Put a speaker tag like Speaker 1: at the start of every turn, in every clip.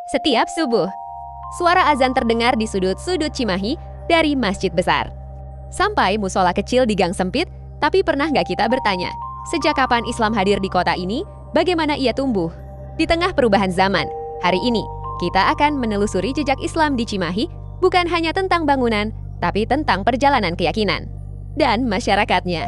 Speaker 1: Setiap subuh, suara azan terdengar di sudut-sudut Cimahi dari masjid besar. Sampai musola kecil di gang sempit, tapi pernah nggak kita bertanya, sejak kapan Islam hadir di kota ini, bagaimana ia tumbuh? Di tengah perubahan zaman, hari ini kita akan menelusuri jejak Islam di Cimahi, bukan hanya tentang bangunan, tapi tentang perjalanan keyakinan dan masyarakatnya.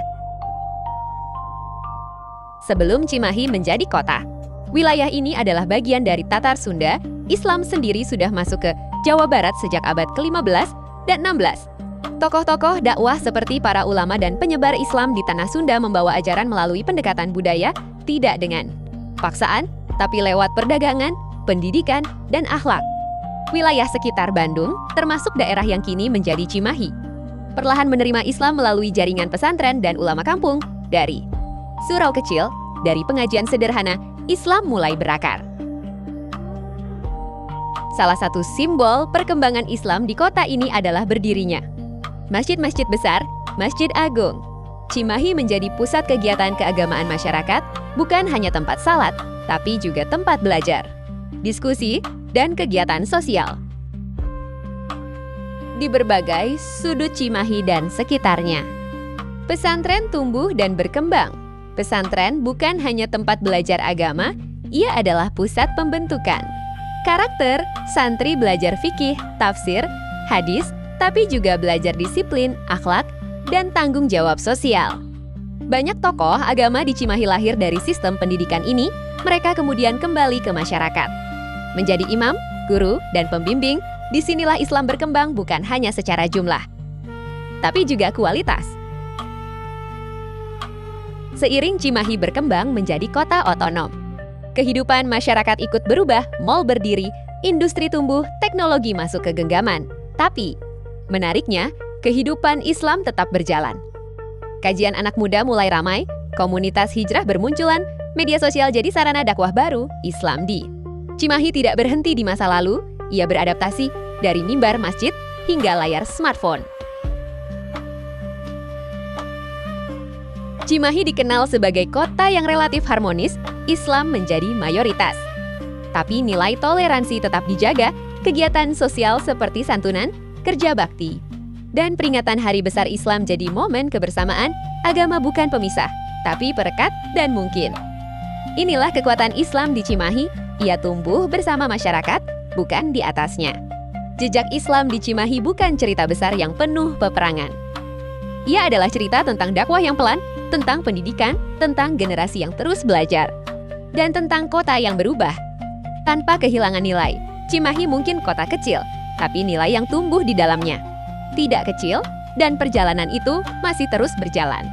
Speaker 1: Sebelum Cimahi menjadi kota, wilayah ini adalah bagian dari Tatar Sunda. Islam sendiri sudah masuk ke Jawa Barat sejak abad ke-15 dan 16. Tokoh-tokoh dakwah seperti para ulama dan penyebar Islam di tanah Sunda membawa ajaran melalui pendekatan budaya, tidak dengan paksaan, tapi lewat perdagangan, pendidikan, dan akhlak. Wilayah sekitar Bandung, termasuk daerah yang kini menjadi Cimahi, perlahan menerima Islam melalui jaringan pesantren dan ulama kampung. Dari surau kecil, dari pengajian sederhana, Islam mulai berakar. Salah satu simbol perkembangan Islam di kota ini adalah berdirinya masjid-masjid besar, Masjid Agung. Cimahi menjadi pusat kegiatan keagamaan masyarakat, bukan hanya tempat salat, tapi juga tempat belajar, diskusi, dan kegiatan sosial. Di berbagai sudut Cimahi dan sekitarnya, pesantren tumbuh dan berkembang. Pesantren bukan hanya tempat belajar agama, ia adalah pusat pembentukan karakter. Santri belajar fikih, tafsir, hadis, tapi juga belajar disiplin, akhlak, dan tanggung jawab sosial. Banyak tokoh agama di Cimahi lahir dari sistem pendidikan ini. Mereka kemudian kembali ke masyarakat menjadi imam, guru, dan pembimbing. Disinilah Islam berkembang bukan hanya secara jumlah, tapi juga kualitas. Seiring Cimahi berkembang menjadi kota otonom, kehidupan masyarakat ikut berubah, mal berdiri, industri tumbuh, teknologi masuk ke genggaman. Tapi, menariknya, kehidupan Islam tetap berjalan. Kajian anak muda mulai ramai, komunitas hijrah bermunculan, media sosial jadi sarana dakwah baru, Islam di Cimahi tidak berhenti di masa lalu, ia beradaptasi dari mimbar masjid hingga layar smartphone. Cimahi dikenal sebagai kota yang relatif harmonis, Islam menjadi mayoritas. Tapi nilai toleransi tetap dijaga, kegiatan sosial seperti santunan, kerja bakti, dan peringatan Hari Besar Islam jadi momen kebersamaan. Agama bukan pemisah, tapi perekat dan mungkin. Inilah kekuatan Islam di Cimahi, ia tumbuh bersama masyarakat, bukan di atasnya. Jejak Islam di Cimahi bukan cerita besar yang penuh peperangan. Ia adalah cerita tentang dakwah yang pelan, tentang pendidikan, tentang generasi yang terus belajar, dan tentang kota yang berubah tanpa kehilangan nilai. Cimahi mungkin kota kecil, tapi nilai yang tumbuh di dalamnya tidak kecil, dan perjalanan itu masih terus berjalan.